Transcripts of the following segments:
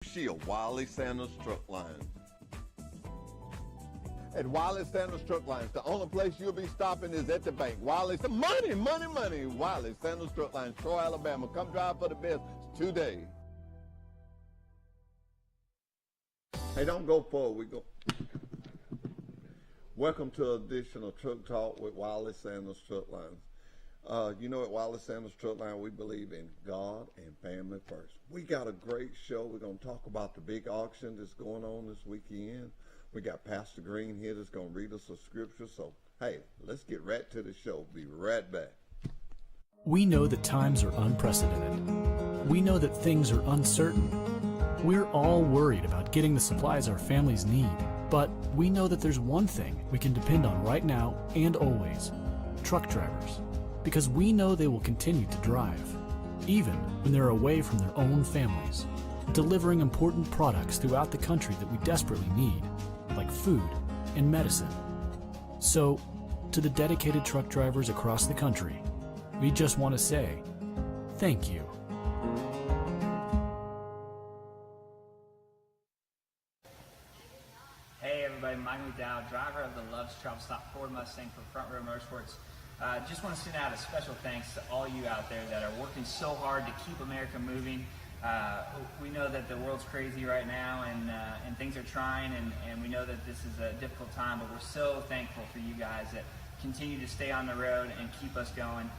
Shield, Wiley Sanders Truck Line. At Wiley Sanders Truck Lines, the only place you'll be stopping is at the bank. Wiley, money, money, money. Wiley Sanders Truck Lines, Troy, Alabama. Come drive for the best today. Hey, don't go forward. We go. Welcome to additional Truck Talk with Wiley Sanders Truck Lines. At Wiley Sanders Truck Line, we believe in God and family first. We got a great show. We're going to talk about the big auction that's going on this weekend. We got Pastor Green here that's going to read us a scripture. So, hey, let's get right to the show. Be right back. We know that times are unprecedented. We know that things are uncertain. We're all worried about getting the supplies our families need. But we know that there's one thing we can depend on right now and always: truck drivers. Because we know they will continue to drive, even when they're away from their own families, delivering important products throughout the country that we desperately need, like food and medicine. So, to the dedicated truck drivers across the country, we just want to say, thank you. Hey everybody, Mike McDowell, driver of the Love's Travel Stop Ford Mustang for Front Row Motorsports. Just want to send out a special thanks to all you out there that are working so hard to keep America moving. We know that the world's crazy right now and things are trying, and we know that this is a difficult time, but we're so thankful for you guys that continue to stay on the road and keep us going.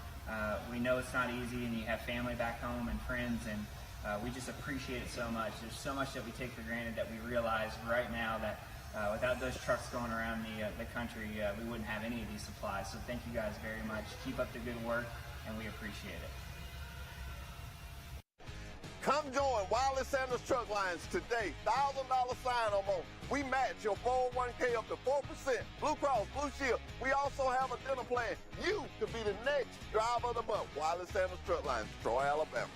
We know it's not easy, and you have family back home and friends, and we just appreciate it so much. There's so much that we take for granted that we realize right now that without those trucks going around the country, we wouldn't have any of these supplies. So thank you guys very much. Keep up the good work, and we appreciate it. Come join Wiley Sanders Truck Lines today. $1,000 sign-on bonus. We match your 401k up to 4%. Blue Cross, Blue Shield. We also have a dinner plan. You could be the next driver of the month. Wiley Sanders Truck Lines, Troy, Alabama.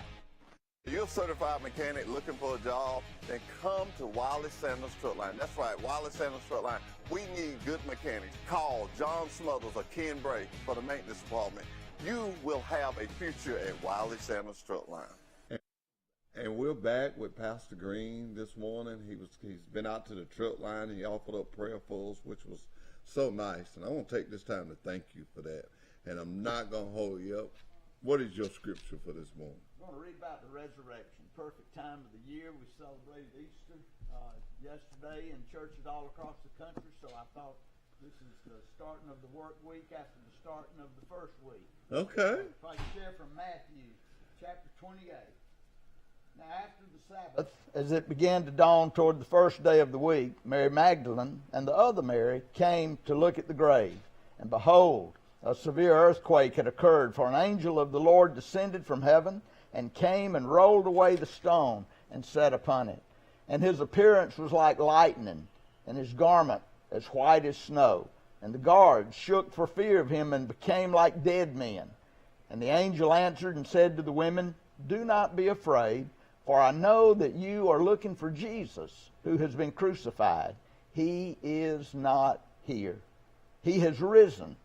You're a certified mechanic looking for a job, then come to Wiley Sanders Truck Line. That's right, Wiley Sanders Truck Line. We need good mechanics. Call John Smothers or Ken Bray for the maintenance department. You will have a future at Wiley Sanders Truck Line. And we're back with Pastor Green this morning. He's been out to the truck line and he offered up prayer for us, which was so nice. And I want to take this time to thank you for that. And I'm not going to hold you up. What is your scripture for this morning? I'm going to read about the resurrection. Perfect time of the year. We celebrated Easter yesterday in churches all across the country, so I thought this is the starting of the work week after the starting of the first week. Okay. If I can share from Matthew chapter 28. Now after the Sabbath, as it began to dawn toward the first day of the week, Mary Magdalene and the other Mary came to look at the grave. And behold, a severe earthquake had occurred, for an angel of the Lord descended from heaven and came and rolled away the stone and sat upon it. And his appearance was like lightning, and his garment as white as snow. And the guards shook for fear of him and became like dead men. And the angel answered and said to the women, "Do not be afraid, for I know that you are looking for Jesus, who has been crucified. He is not here. He has risen,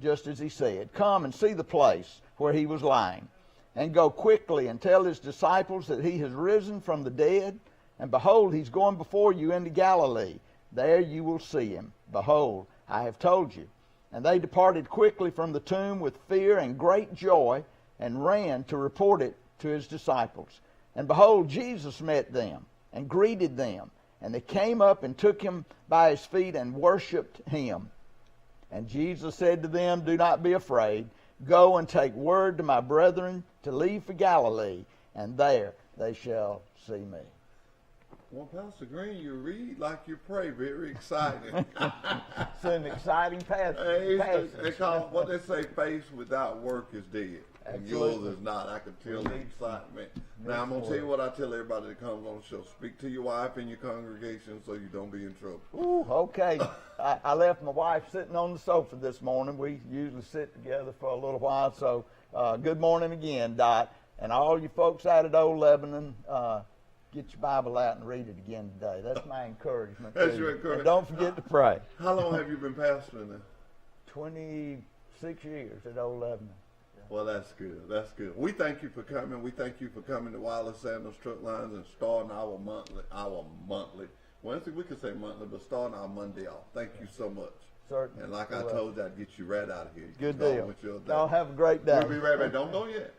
just as he said. Come and see the place where he was lying. And go quickly and tell his disciples that he has risen from the dead. And behold, he's going before you into Galilee. There you will see him. Behold, I have told you." And they departed quickly from the tomb with fear and great joy, and ran to report it to his disciples. And behold, Jesus met them and greeted them. And they came up and took him by his feet and worshipped him. And Jesus said to them, "Do not be afraid. Go and take word to my brethren to leave for Galilee, and there they shall see me." Well, Pastor Green, you read like you pray. Very exciting. It's an exciting passage. They call what they say, faith without work is dead. And yours Absolutely. is not. I can tell the excitement. Now, I'm going to tell you what I tell everybody that comes on the show. Speak to your wife and your congregation so you don't be in trouble. Ooh, okay. I left my wife sitting on the sofa this morning. We usually sit together for a little while. So good morning again, Dot. And all you folks out at Old Lebanon, get your Bible out and read it again today. That's my encouragement. That's your encouragement. And don't forget to pray. How long have you been pastoring now? 26 years at Old Lebanon. Well, that's good. That's good. We thank you for coming. We thank you for coming to Wiley Sanders Truck Lines and starting our monthly. Wednesday, we could say monthly, but starting our Monday off. Thank you so much. Certainly. And like I told you, I'd get you right out of here. Good Go deal. with your day. Y'all have a great day. We'll be right back. Don't go yet.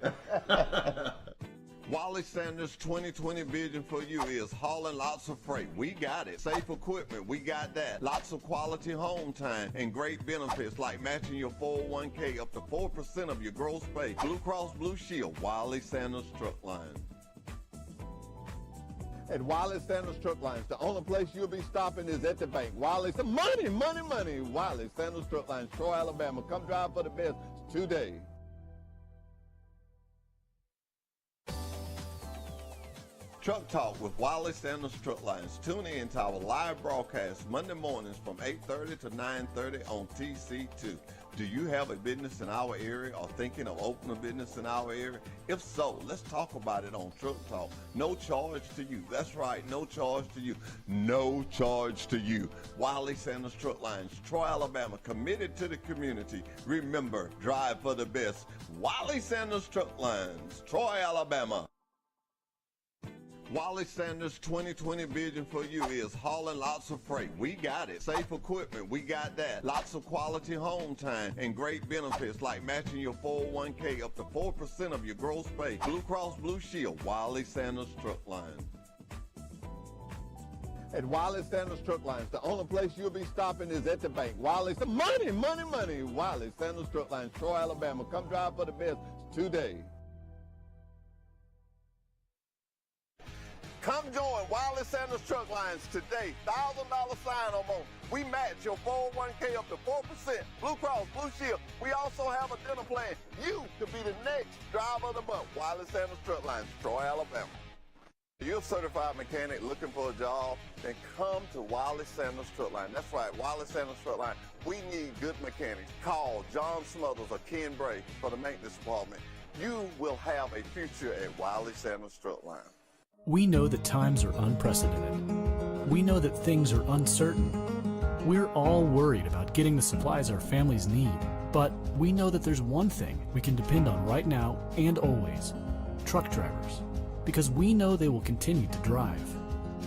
Wiley Sanders 2020 vision for you is hauling lots of freight. We got it. Safe equipment, we got that. Lots of quality home time and great benefits like matching your 401k up to 4% of your gross pay. Blue Cross Blue Shield, Wiley Sanders Truck Lines. At Wiley Sanders Truck Lines, the only place you'll be stopping is at the bank. Wiley, money. Wiley Sanders Truck Lines, Troy, Alabama. Come drive for the best today. Truck Talk with Wiley Sanders Truck Lines. Tune in to our live broadcast Monday mornings from 8:30 to 9:30 on TC2. Do you have a business in our area or thinking of opening a business in our area? If so, let's talk about it on Truck Talk. No charge to you. That's right, no charge to you. No charge to you. Wiley Sanders Truck Lines, Troy, Alabama, committed to the community. Remember, drive for the best. Wiley Sanders Truck Lines, Troy, Alabama. Wiley Sanders 2020 vision for you is hauling lots of freight. We got it. Safe equipment, we got that. Lots of quality home time and great benefits like matching your 401k up to 4% of your gross pay. Blue Cross Blue Shield, Wiley Sanders Truck Lines. At Wiley Sanders Truck Lines, the only place you'll be stopping is at the bank. Wiley, money. Wiley Sanders Truck Lines, Troy, Alabama. Come drive for the best today. Come join Wiley Sanders Truck Lines today. $1,000 sign-on bonus. We match your 401k up to 4%. Blue Cross Blue Shield. We also have a dinner plan. You could be the next driver of the month. Wiley Sanders Truck Lines, Troy, Alabama. You're a certified mechanic looking for a job, then come to Wiley Sanders Truck Line. That's right, Wiley Sanders Truck Line. We need good mechanics. Call John Smothers or Ken Bray for the maintenance department. You will have a future at Wiley Sanders Truck Line. We know that times are unprecedented. We know that things are uncertain. We're all worried about getting the supplies our families need, but we know that there's one thing we can depend on right now and always: truck drivers. Because we know they will continue to drive,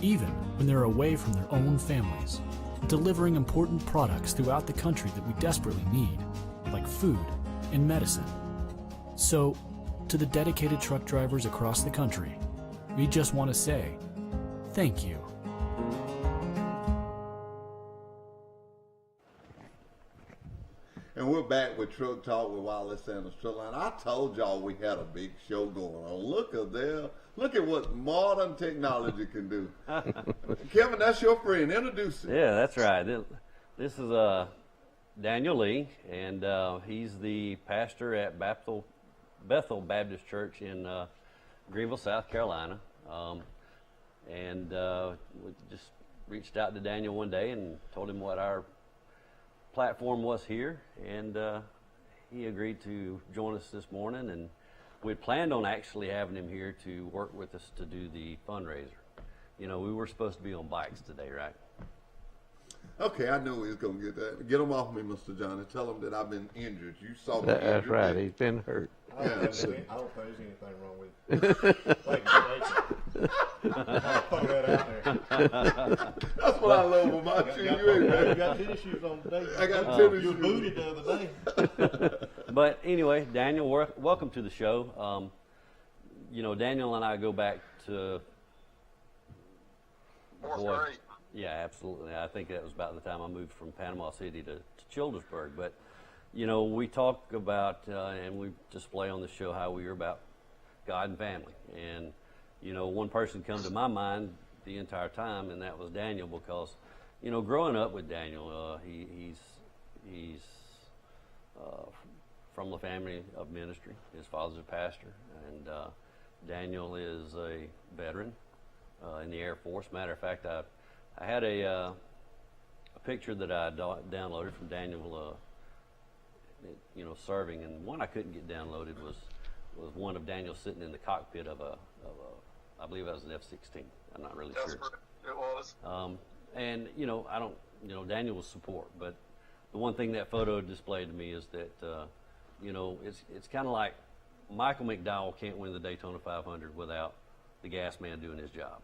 even when they're away from their own families, delivering important products throughout the country that we desperately need, like food and medicine. So, to the dedicated truck drivers across the country, we just want to say, thank you. And we're back with Truck Talk with Wiley Sanders Truck Line. I told y'all we had a big show going on. Look at there. Look at what modern technology can do. Kevin, that's your friend. Introduce him. Yeah, that's right. This is Daniel Lee, and he's the pastor at Bethel Baptist Church in Greenville, South Carolina. We just reached out to Daniel one day and told him what our platform was here, and he agreed to join us this morning, and we planned on actually having him here to work with us to do the fundraiser. You know, we were supposed to be on bikes today, right? Okay, I knew he was going to get that. Get him off me, Mr. Johnny. Tell him that I've been injured. You saw me injured. That's right. He's been hurt. I don't think there's anything wrong with it. Thank you. I'll throw that out there. That's what I love about you. You got tennis shoes on today. I got tennis shoes. You were booted the other day. But anyway, Daniel, welcome to the show. You know, Daniel and I go back to... Fourth grade. Yeah, absolutely. I think that was about the time I moved from Panama City to Childersburg. But, you know, we talk about, and we display on the show how we are about God and family. And, you know, one person come to my mind the entire time, and that was Daniel, because, you know, growing up with Daniel, he's from the family of ministry. His father's a pastor, and Daniel is a veteran in the Air Force. Matter of fact, I had a picture that I downloaded from Daniel, you know, serving, and one I couldn't get downloaded was one of Daniel sitting in the cockpit of I believe it was an F-16. I'm not really sure. It was. And you know, Daniel was support, but the one thing that photo displayed to me is that you know, it's kind of like Michael McDowell can't win the Daytona 500 without the gas man doing his job.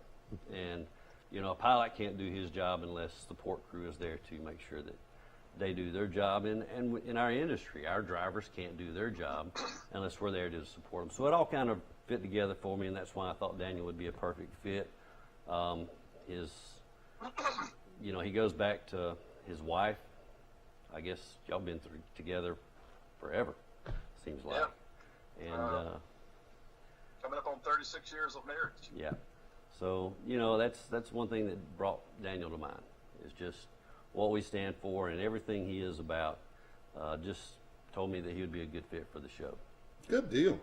And, you know, a pilot can't do his job unless the support crew is there to make sure that they do their job. And in our industry, our drivers can't do their job unless we're there to support them. So it all kind of fit together for me, and that's why I thought Daniel would be a perfect fit. You know, he goes back to his wife. I guess y'all been together forever, seems like. Yeah. And coming up on 36 years of marriage. yeah. So, you know, that's one thing that brought Daniel to mind, is just what we stand for and everything he is about. Just told me that he would be a good fit for the show. Good deal.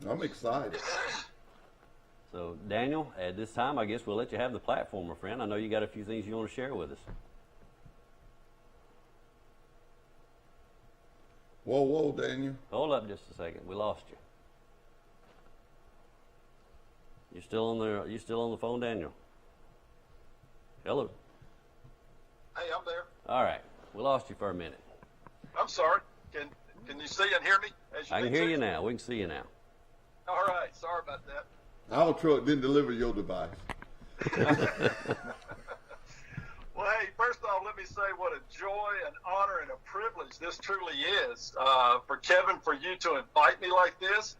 I'm excited. So, Daniel, at this time, I guess we'll let you have the platform, my friend. I know you got a few things you want to share with us. Whoa, Daniel. Hold up just a second. We lost you. You still on the phone, Daniel? Hello. Hey, I'm there. All right. We lost you for a minute. I'm sorry. Can you see and hear me? I can hear you now. We can see you now. All right. Sorry about that. Our truck didn't deliver your device. Well, hey, first off, let me say what a joy, an honor, and a privilege this truly is for Kevin, for you to invite me like this.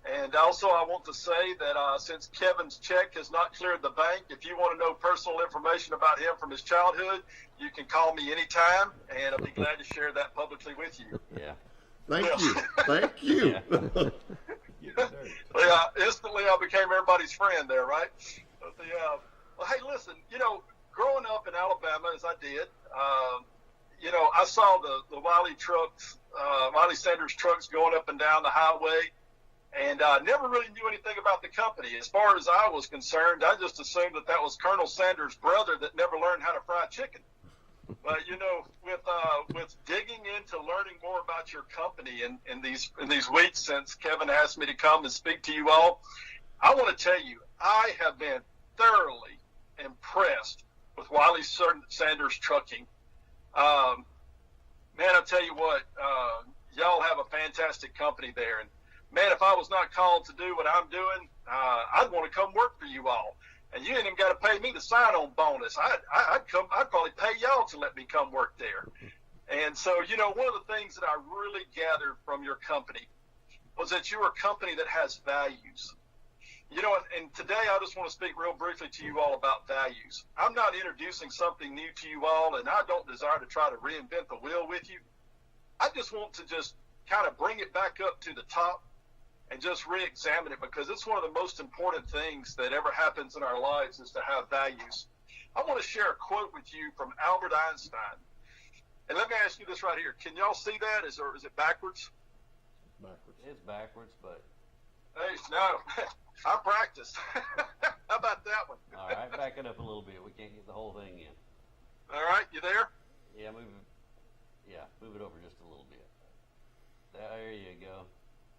And also, I want to say that since Kevin's check has not cleared the bank, if you want to know personal information about him from his childhood, you can call me anytime, and I'll be glad to share that publicly with you. Yeah. Thank you. Thank you. Instantly, I became everybody's friend there, right? But well, hey, listen, you know, growing up in Alabama, as I did, you know, I saw the Wiley trucks, Wiley Sanders trucks going up and down the highway, and never really knew anything about the company. As far as I was concerned, I just assumed that was Colonel Sanders' brother that never learned how to fry chicken. But you know, with digging into learning more about your company in these weeks since Kevin asked me to come and speak to you all, I want to tell you I have been thoroughly impressed with Wiley Sanders Trucking. Man, I'll tell you what, y'all have a fantastic company there, and man, if I was not called to do what I'm doing, I'd want to come work for you all. And you ain't even got to pay me the sign-on bonus. I'd probably pay y'all to let me come work there. And so, you know, one of the things that I really gathered from your company was that you're a company that has values. You know, and today I just want to speak real briefly to you all about values. I'm not introducing something new to you all, and I don't desire to try to reinvent the wheel with you. I just want to just kind of bring it back up to the top and just re-examine it, because it's one of the most important things that ever happens in our lives is to have values. I want to share a quote with you from Albert Einstein. And let me ask you this right here. Can y'all see that? Is it backwards? Backwards. It's backwards, but... Hey, no. I practiced. How about that one? All right, back it up a little bit. We can't get the whole thing in. All right, you there? Yeah, move it over just a little bit. There you go.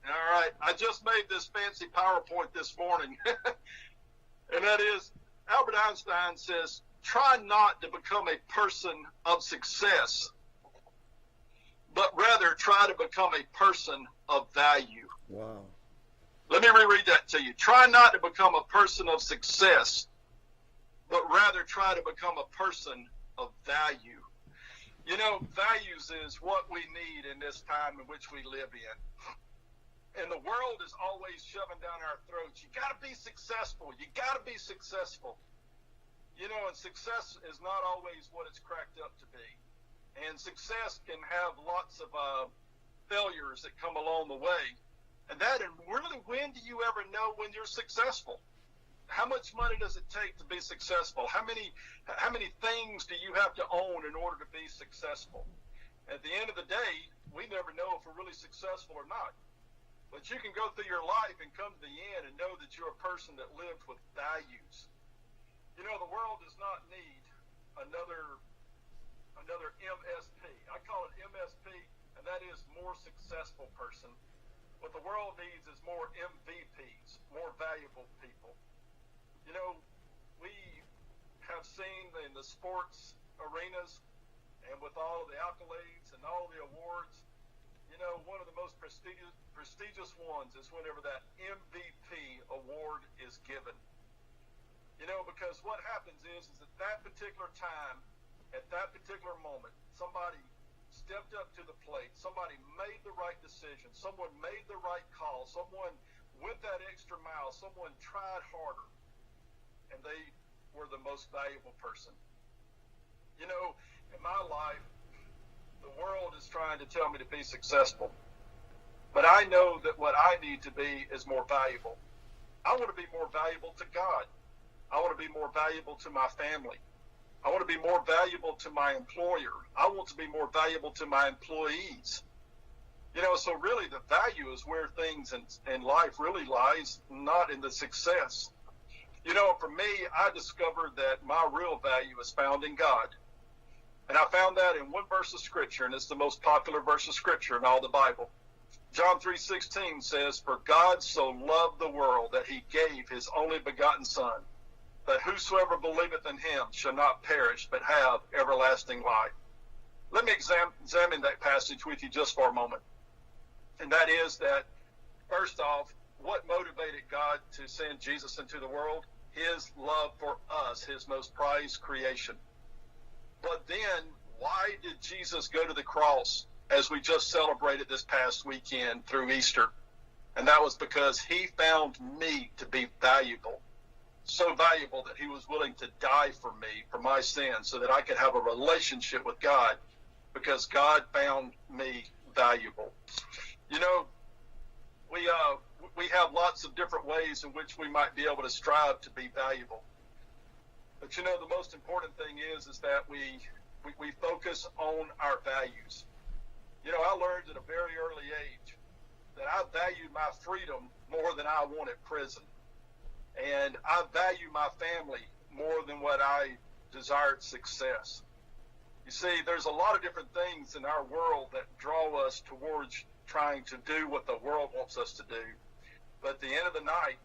All right. I just made this fancy PowerPoint this morning. And that is, Albert Einstein says, try not to become a person of success, but rather try to become a person of value. Wow. Let me reread that to you. Try not to become a person of success, but rather try to become a person of value. You know, values is what we need in this time in which we live in. And the world is always shoving down our throats. You got to be successful. You got to be successful. You know, and success is not always what it's cracked up to be. And success can have lots of failures that come along the way. And really, when do you ever know when you're successful? How much money does it take to be successful? How many things do you have to own in order to be successful? At the end of the day, we never know if we're really successful or not. But you can go through your life and come to the end and know that you're a person that lived with values. You know, the world does not need another MSP. I call it MSP, and that is more successful person. What the world needs is more MVPs, more valuable people. You know, we have seen in the sports arenas and with all of the accolades and all the awards, You know, one of the most prestigious ones is whenever that MVP award is given. You know, because what happens is at that particular time, at that particular moment, somebody stepped up to the plate, somebody made the right decision, someone made the right call, someone went that extra mile, someone tried harder, and they were the most valuable person. You know, in my life, the world is trying to tell me to be successful, but I know that what I need to be is more valuable. I want to be more valuable to God. I want to be more valuable to my family. I want to be more valuable to my employer. I want to be more valuable to my employees. You know, so really the value is where things in life really lies, not in the success. You know, for me, I discovered that my real value is found in God. And I found that in one verse of Scripture, and it's the most popular verse of Scripture in all the Bible. John 3:16 says, "For God so loved the world that he gave his only begotten Son, that whosoever believeth in him shall not perish, but have everlasting life." Let me examine that passage with you just for a moment. And that is that, first off, what motivated God to send Jesus into the world? His love for us, his most prized creation. But then, why did Jesus go to the cross as we just celebrated this past weekend through Easter? And that was because he found me to be valuable. So valuable that he was willing to die for me, for my sins, so that I could have a relationship with God, because God found me valuable. You know, we have lots of different ways in which we might be able to strive to be valuable. But you know, the most important thing is that we focus on our values. You know, I learned at a very early age that I valued my freedom more than I wanted prison. And I value my family more than what I desired success. You see, there's a lot of different things in our world that draw us towards trying to do what the world wants us to do. But at the end of the night,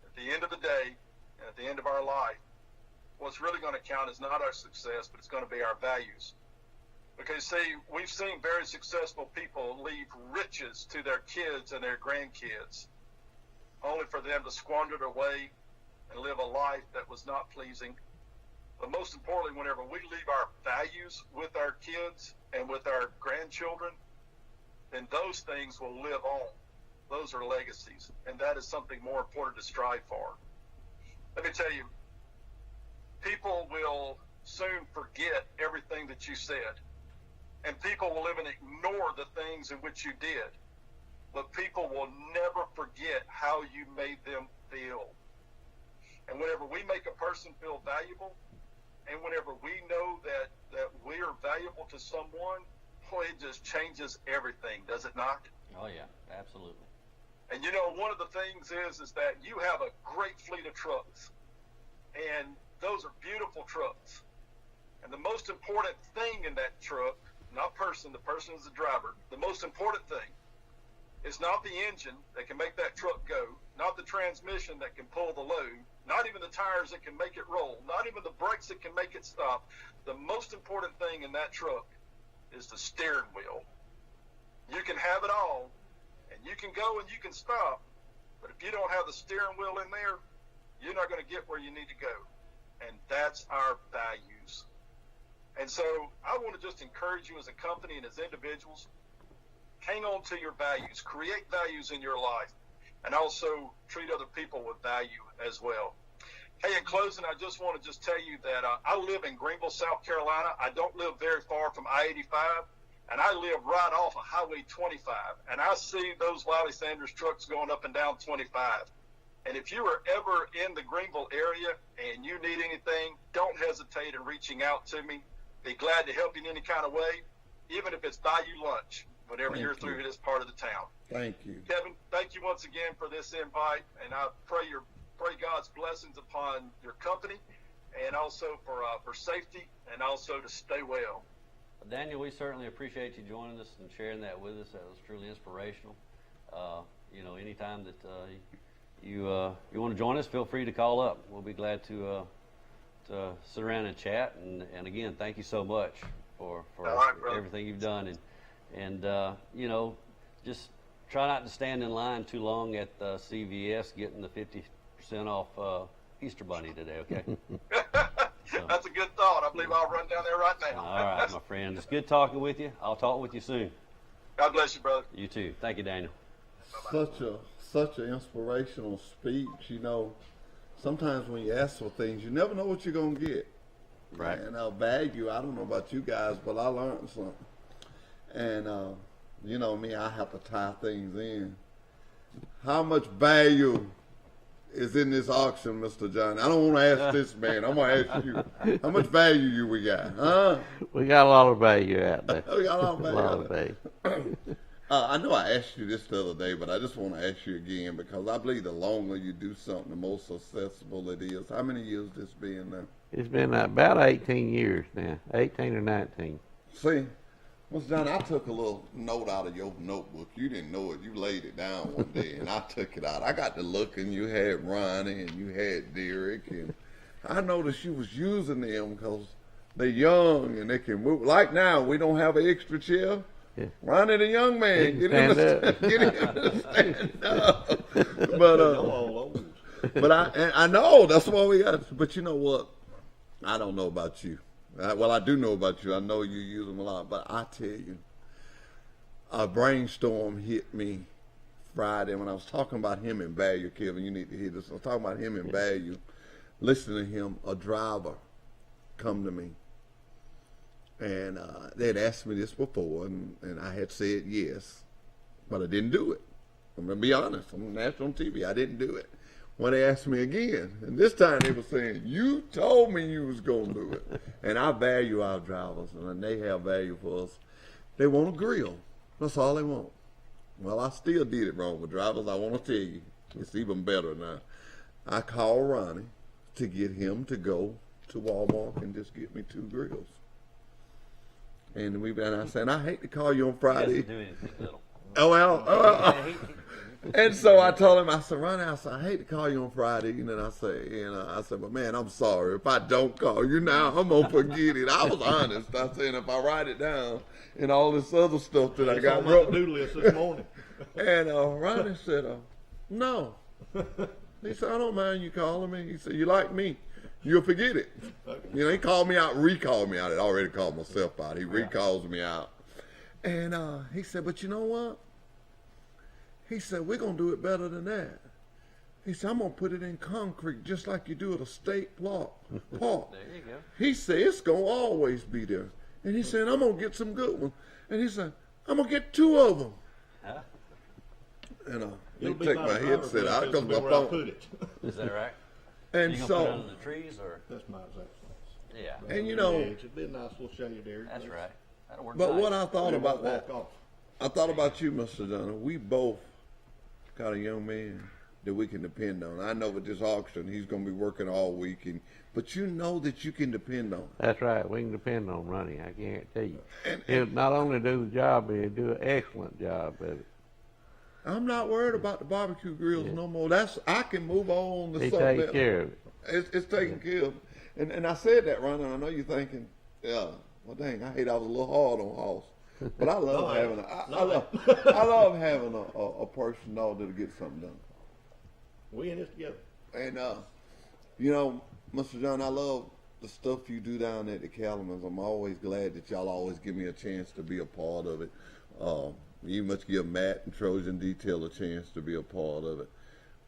at the end of the day, and at the end of our life, what's really going to count is not our success, but it's going to be our values. Because, see, we've seen very successful people leave riches to their kids and their grandkids, only for them to squander it away and live a life that was not pleasing. But most importantly, whenever we leave our values with our kids and with our grandchildren, then those things will live on. Those are legacies, and that is something more important to strive for. Let me tell you, people will soon forget everything that you said, and people will even ignore the things in which you did. But people will never forget how you made them feel. And whenever we make a person feel valuable, and whenever we know that we are valuable to someone, boy, it just changes everything, does it not? Oh, yeah, absolutely. And you know, one of the things is that you have a great fleet of trucks, and those are beautiful trucks. And the most important thing in that truck, not the person is the driver. The most important thing is not the engine that can make that truck go, not the transmission that can pull the load, not even the tires that can make it roll, not even the brakes that can make it stop. The most important thing in that truck is the steering wheel. You can have it all, and you can go and you can stop, but if you don't have the steering wheel in there, you're not going to get where you need to go. And that's our values. And so I want to just encourage you as a company and as individuals, hang on to your values, create values in your life, and also treat other people with value as well. Hey, in closing, I just want to tell you that I live in Greenville, South Carolina. I don't live very far from I-85, and I live right off of Highway 25, and I see those Wiley Sanders trucks going up and down 25. And if you are ever in the Greenville area and you need anything, don't hesitate in reaching out to me. Be glad to help you in any kind of way, even if it's buy you lunch whenever you're through this part of the town. Thank you. Kevin, thank you once again for this invite, and I pray God's blessings upon your company, and also for safety, and also to stay well. Daniel, we certainly appreciate you joining us and sharing that with us. That was truly inspirational. You know, anytime that you want to join us, feel free to call up. We'll be glad to sit around and chat. And again, thank you so much for right, everything you've done. And And, you know, just try not to stand in line too long at CVS getting the 50% off Easter Bunny today, okay? That's a good thought. I believe I'll run down there right now. All right, my friend. It's good talking with you. I'll talk with you soon. God bless you, brother. You too. Thank you, Daniel. Such an inspirational speech. You know, sometimes when you ask for things, you never know what you're gonna get. Right. And value. I don't know about you guys, but I learned something. And you know me, I have to tie things in. How much value is in this auction, Mr. John? I don't want to ask this man. I'm going to ask you. How much value we got? Huh? We got a lot of value out there. We got a lot of value. A lot of value. I know I asked you this the other day, but I just want to ask you again because I believe the longer you do something, the more successful it is. How many years this been now? It's been about 18 years now, 18 or 19. See, Mr. John, I took a little note out of your notebook. You didn't know it. You laid it down one day, and I took it out. I got to looking. You had Ronnie, and you had Derek, and I noticed you was using them because they're young and they can move. Like now, we don't have an extra chair. Yeah. Ronnie, the young man, get him to stand up. But I know that's why we got. But you know what? I don't know about you. Well, I do know about you. I know you use them a lot. But I tell you, a brainstorm hit me Friday when I was talking about him in value. Kevin, you need to hear this. I was talking about him in value. Listening to him, a driver come to me. And they had asked me this before, and I had said yes, but I didn't do it. I'm going to be honest. I'm national TV. I didn't do it. When they asked me again, and this time they were saying, you told me you was going to do it. And I value our drivers, and they have value for us. They want a grill. That's all they want. Well, I still did it wrong with drivers. I want to tell you, it's even better now. I called Ronnie to get him to go to Walmart and just get me 2 grills. And I said, I hate to call you on Friday. He doesn't do anything little. Oh, well. And so I told him, I said, Ronnie, I said, I hate to call you on Friday. And then I said, but man, I'm sorry. If I don't call you now, I'm going to forget it. I was honest. I said, if I write it down and all this other stuff that I got wrote. To-do list this morning. And Ronnie said, no. He said, I don't mind you calling me. He said, you like me. You'll forget it. You know, he called me out, recalled me out. I'd already called myself out. He recalls me out. And he said, but you know what? He said, we're going to do it better than that. He said, I'm going to put it in concrete just like you do at a state park. There you go. He said, it's going to always be there. And he said, I'm going to get some good ones. And he said, I'm going to get 2 of them. Huh? And he took my headset out because my phone. Is that right? And you gonna so, put it under the trees, or? That's my exact Yeah. and you know, it'd be a nice little shade area. That's right. That'll work. but nice. what I thought They about won't that, walk off. I thought about you, Mr. Dunn. We both got a young man that we can depend on. I know with this auction, he's going to be working all week, but you know that you can depend on. That's right. We can depend on Ronnie. I can't tell you. He'll not only do the job, but he'll do an excellent job at it. I'm not worried about the barbecue grills no more. I can move on to He something takes else. care of it. It's taken care of. And I said that, Ron, and I know you're thinking, yeah, well, dang, I hate I was a little hard on Hoss. But I love I love having a person that'll get something done. We in this together. And, you know, Mr. John, I love the stuff you do down at the Calamans. I'm always glad that y'all always give me a chance to be a part of it. You must give Matt and Trojan Detail a chance to be a part of it.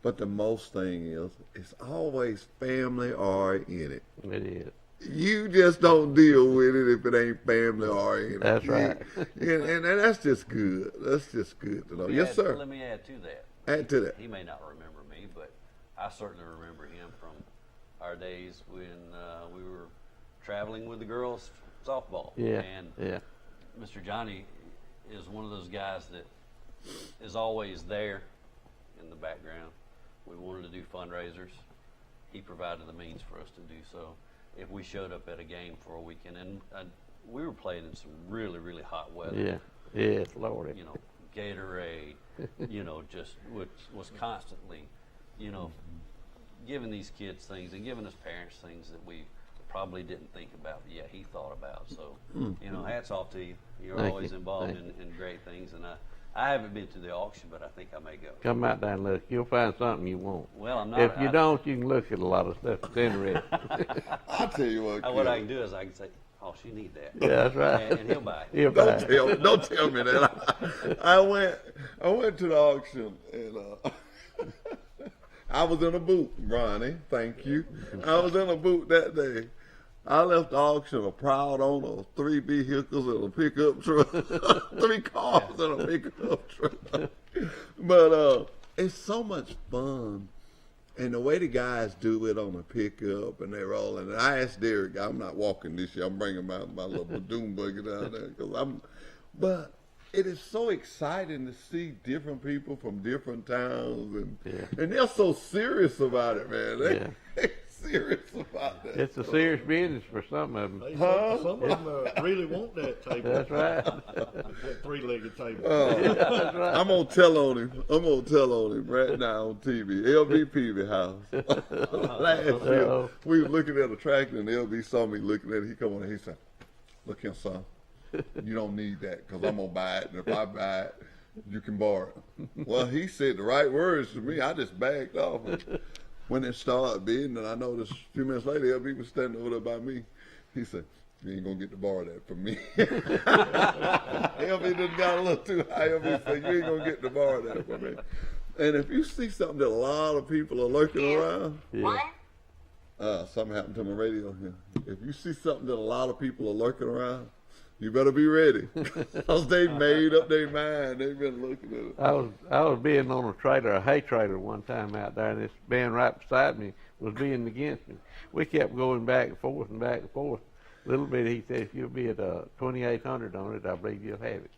But the most thing is, it's always family or in it. It is. You just don't deal with it if it ain't family or in it. That's right. And that's just good. That's just good to know. Yes, sir. Let me add to that. Add to that. He may not remember me, but I certainly remember him from our days when we were traveling with the girls softball. Yeah. And yeah. Mr. Johnny is one of those guys that is always there in the background. We wanted to do fundraisers. He provided the means for us to do so. If we showed up at a game for a weekend, and we were playing in some really, really hot weather. Yeah. Yes, Lord. You know, Gatorade, you know, just was constantly, you know, giving these kids things and giving us parents things that we probably didn't think about, but yeah, he thought about. So, you know, hats off to you. You're Thank always you. involved Thank in great things, and I haven't been to the auction, but I think I may go. Come out there and look. You'll find something you want. Well, I'm not. If you don't, you can look at a lot of stuff that's interesting. I'll tell you what. What I can do is I can say, "Oh, she need that." Yeah, that's right. And he'll buy it. He'll buy it. Don't tell me that. I went to the auction and I was in a booth, Ronnie. Thank you. I was in a booth that day. I left the auction a proud owner of 3 vehicles and a pickup truck, 3 cars and a pickup truck. But it's so much fun. And the way the guys do it on a pickup and they roll, and I asked Derek, I'm not walking this year. I'm bringing my little doom buggy down there but it is so exciting to see different people from different towns, and they're so serious about it, man. They're serious about that. It's a serious business for some of them. Hey, some of them really want that table. That's right. That 3-legged table. That's right. I'm gonna tell on him right now on TV. LB Peavy house. Last year, we were looking at a tractor, and LB saw me looking at it. He come on and he said, "Look here, son. You don't need that because I'm gonna buy it, and if I buy it, you can borrow it." Well, he said the right words to me. I just backed off. When it started bidding, and I noticed a few minutes later, LB was standing over there by me. He said, "You ain't gonna get to borrow that from me." LB done got a little too high. LB said, "You ain't gonna get to borrow that from me." And if you see something that a lot of people are lurking around, something happened to my radio here. If you see something that a lot of people are lurking around, you better be ready, because they made up their mind. They've been looking at it. I was being on a hay trailer one time out there, and this man right beside me was being against me. We kept going back and forth and back and forth. Little bit, he said, "If you'll be at 2,800 on it, I believe you'll have it."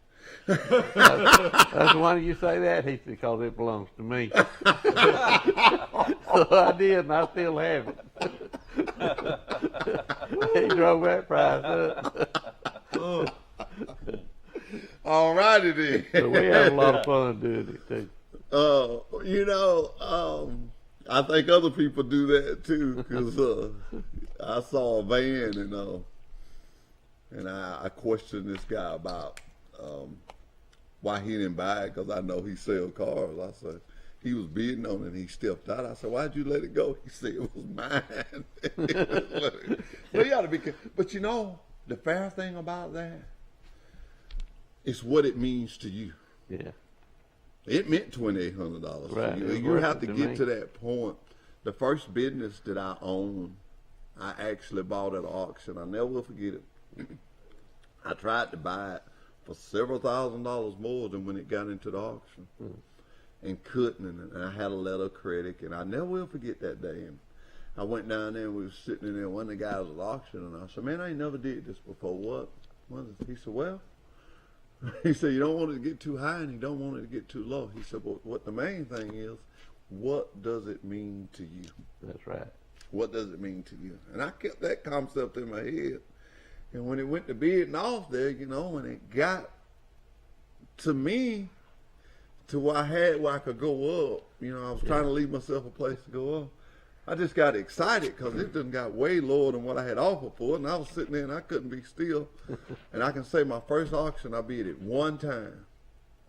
That's why do you say that? He said, "Because it belongs to me." So I did, and I still have it. He drove that price up. All righty then. So we have a lot of fun doing it too. I think other people do that too, because I saw a van and I questioned this guy about why he didn't buy it, because I know he sells cars. I said, he was bidding on it and he stepped out. I said, "Why'd you let it go?" He said, "It was mine." So you ought to be careful. But the fair thing about that is what it means to you. Yeah. It meant $2,800 Right. to you. You have to get to that point. The first business that I owned, I actually bought at an auction. I never will forget it. I tried to buy it for several $1,000s more than when it got into the auction, and couldn't. And I had a letter of credit, and I never will forget that day. And I went down there, and we were sitting in there. One of the guys was at auction, and I said, "Man, I ain't never did this before. What?" He said, "Well," he said, "you don't want it to get too high, and you don't want it to get too low." He said, "But what the main thing is, what does it mean to you?" That's right. What does it mean to you? And I kept that concept in my head. And when it went to bidding off there, when it got to me, to where I could go up, I was trying to leave myself a place to go up. I just got excited because it done got way lower than what I had offered for it, and I was sitting there and I couldn't be still. And I can say my first auction, I bid it one time.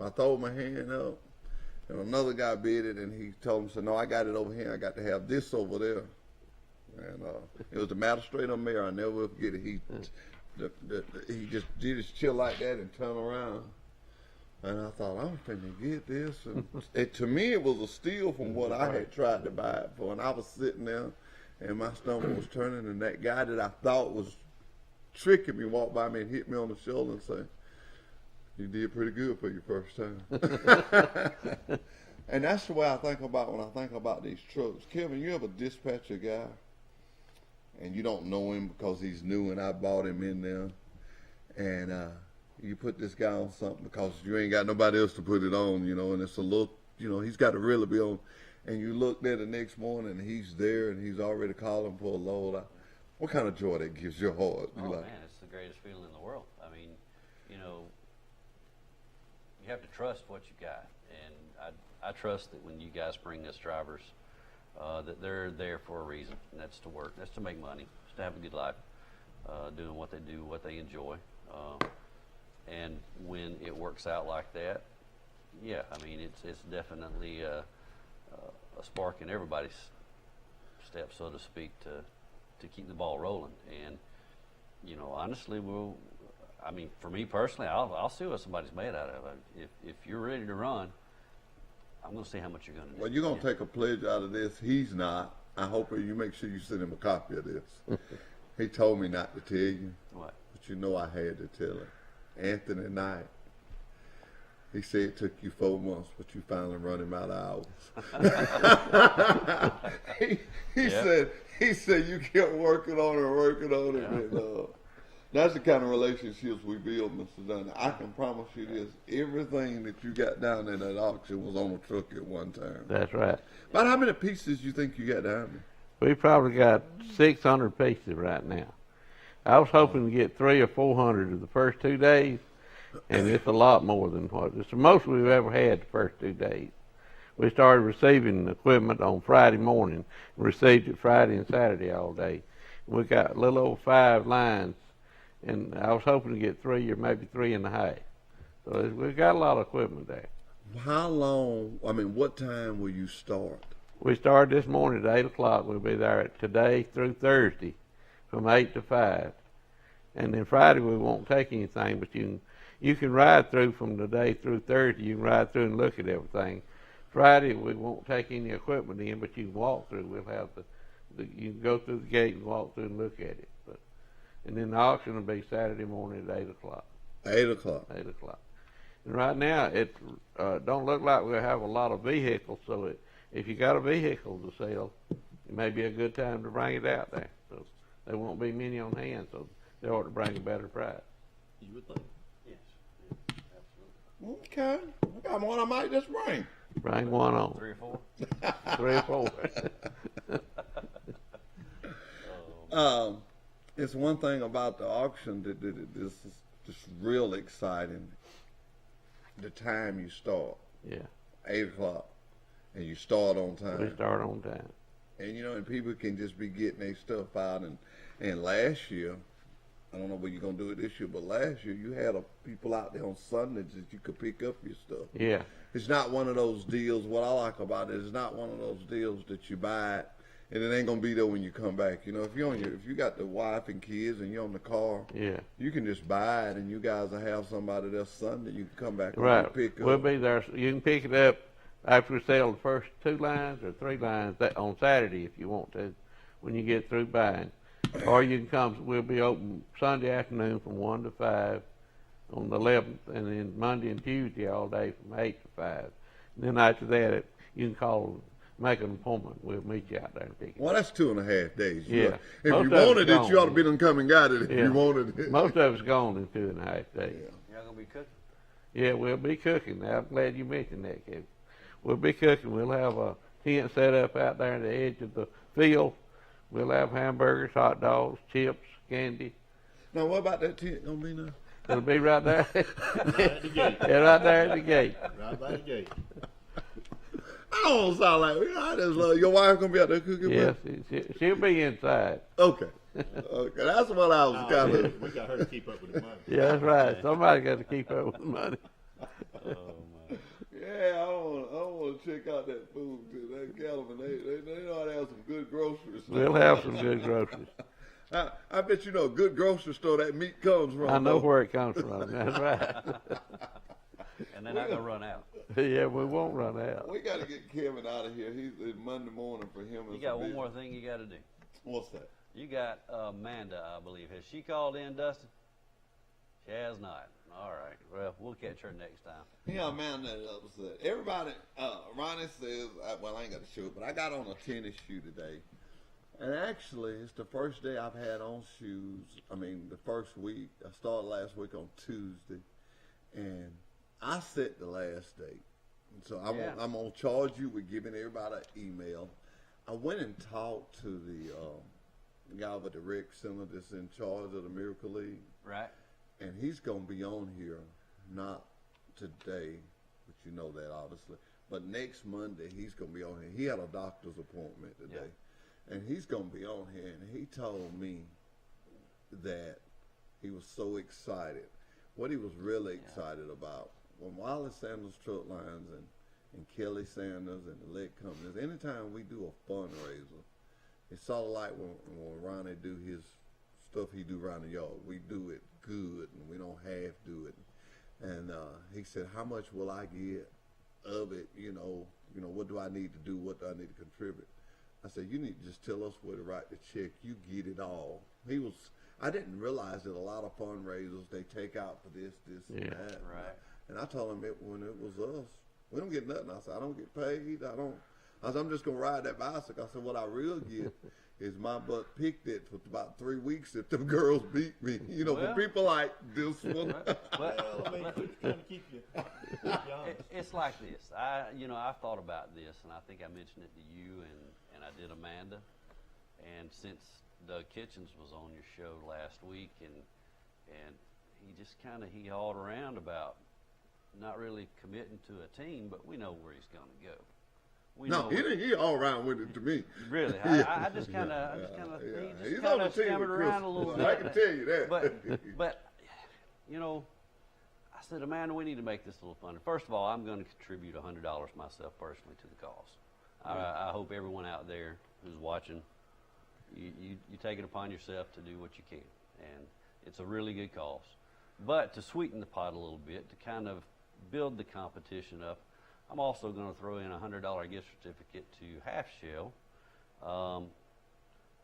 I throw my hand up, and another guy bid it, and he told me, said, "No, I got it over here. I got to have this over there." And it was the magistrate on mayor. I never will forget it. He just did his chill like that and turned around. And I thought, I'm finna get this. And to me, it was a steal from what I had tried to buy it for. And I was sitting there, and my stomach was turning, and that guy that I thought was tricking me walked by me and hit me on the shoulder and said, "You did pretty good for your first time." And that's the way I think about when I think about these trucks. Kevin, you ever dispatch a guy, and you don't know him because he's new, and I bought him in there, and you put this guy on something because you ain't got nobody else to put it on, and it's a little, he's got to really be on, and you look there the next morning and he's there and he's already calling for a load. What kind of joy that gives your heart? Oh, man, it's the greatest feeling in the world. I mean, you have to trust what you got, and I trust that when you guys bring us drivers, that they're there for a reason, and that's to work, that's to make money. to have a good life, doing what they do, what they enjoy. And when it works out like that, yeah, I mean, it's definitely a spark in everybody's step, so to speak, to keep the ball rolling. And, you know, honestly, I mean, for me personally, I'll see what somebody's made out of. If you're ready to run, I'm going to see how much you're going to do. Well, you're going to take a pledge out of this. He's not. I hope you make sure you send him a copy of this. He told me not to tell you. What? But you know I had to tell him. Anthony Knight. He said it took you 4 months, but you finally run him out of hours. he said you kept working on it. And, that's the kind of relationships we build, Mr. Dunn. I can promise you this: everything that you got down in that auction was on a truck at one time. That's right. About how many pieces you think you got down there? We probably got 600 pieces right now. I was hoping to get 300 or 400 of the first 2 days, and it's a lot more than what it's the most we've ever had the first 2 days. We started receiving equipment on Friday morning, and received it Friday and Saturday all day. We got a little over 5 lines, and I was hoping to get 3 or maybe 3.5. So we've got a lot of equipment there. How long, what time will you start? We started this morning at 8 o'clock. We'll be there today through Thursday from 8 to 5. And then Friday we won't take anything, but you can ride through from today through Thursday. You can ride through and look at everything. Friday we won't take any equipment in, but you can walk through. We'll have you can go through the gate and walk through and look at it. And then the auction will be Saturday morning at 8 o'clock. 8 o'clock. 8 o'clock. And right now it don't look like we'll have a lot of vehicles, so if you got a vehicle to sell, it may be a good time to bring it out there. So there won't be many on hand, so they ought to bring a better price. You would think. Yes. Absolutely. Okay. I got one I might just bring. Bring one on. 3 or 4? 3 or 4. It's one thing about the auction that this is just real exciting. The time you start. Yeah. 8 o'clock. And you start on time. We start on time. And and people can just be getting their stuff out. And last year, I don't know what you're going to do it this year, but last year you had people out there on Sundays that you could pick up your stuff. Yeah. It's not one of those deals. What I like about it is not one of those deals that you buy it and it ain't gonna be there when you come back. If you got the wife and kids and you're on the car, yeah, you can just buy it and you guys will have somebody there Sunday. You can come back right. and pick up. We'll be there. You can pick it up after we sell the first 2 lines or 3 lines on Saturday if you want to, when you get through buying. Or you can come. We'll be open Sunday afternoon from 1 to 5 on the 11th, and then Monday and Tuesday all day from 8 to 5. And then after that, you can call, make an appointment. We'll meet you out there and pick it up. Well, that's 2.5 days. Yeah. If you wanted it, you ought to be done come and got it if you wanted it. Most of it's gone in 2.5 days. Yeah. Y'all going to be cooking? Yeah, we'll be cooking. I'm glad you mentioned that, Kevin. We'll be cooking. We'll have a tent set up out there at the edge of the field. We'll have hamburgers, hot dogs, chips, candy. Now, what about that tent gonna be now? It'll be right there. Right at the gate. Yeah, right there at the gate. Right by the gate. I don't sound like I just love your wife gonna be out there cooking. Yes, she'll be inside. Okay. Okay, that's what I was kind of. We got her to keep up with the money. Yeah, that's right. Somebody got to keep up with the money. Oh, my. Yeah, I want to check out that food too. That Cattleman, they know how to have some good groceries. We'll have some good groceries. I bet you know a good grocery store that meat comes from. I know where it comes from. That's right. And they're not going to run out. Yeah, we won't run out. We got to get Kevin out of here. It's Monday morning for him. You got one more thing you got to do. What's that? You got Amanda, I believe. Has she called in, Dustin? She has not. All right. Well, we'll catch her next time. Yeah, Amanda upset. Everybody, Ronnie says, well, I ain't got to show it, but I got on a tennis shoe today. And actually, it's the first day I've had on shoes. The first week. I started last week on Tuesday. And I set the last date. And so I'm going to charge you with giving everybody an email. I went and talked to the guy with the rec center that's in charge of the Miracle League. Right. And he's going to be on here, not today, but you know that obviously. But next Monday, he's going to be on here. He had a doctor's appointment today. and he's gonna be on here. And he told me that he was so excited. What he was really excited about when Wiley Sanders Truck Lines and Kelly Sanders and the Lead Companies, anytime we do a fundraiser, it's sort of like when Ronnie do his stuff he do around the yard. We do it good and we don't half do it. And he said, how much will I get of it? You know, what do I need to do? What do I need to contribute? I said, you need to just tell us where to write the check. You get it all. I didn't realize that a lot of fundraisers, they take out for this, and that. Right. And I told him when it was us, we don't get nothing. I said, I don't get paid. I said, I'm just going to ride that bicycle. I said, what I really get is my butt picked it for about 3 weeks if them girls beat me. You know, for people like this one. Well, I mean, it's going to keep you honest. It's like this. I've thought about this, and I think I mentioned it to you, and I did Amanda. And since Doug Kitchens was on your show last week, and he just he hauled around about not really committing to a team, but we know where he's going to go. He all around with it to me. Really, Yeah. I just kind of, He's on the team with around a little Chris. bit. I can tell you that. But I said, Amanda, we need to make this a little fun. First of all, I'm going to contribute $100 myself personally to the cause. I hope everyone out there who's watching, you take it upon yourself to do what you can, and it's a really good cause. But to sweeten the pot a little bit, to kind of build the competition up, I'm also going to throw in a $100 gift certificate to Half Shell,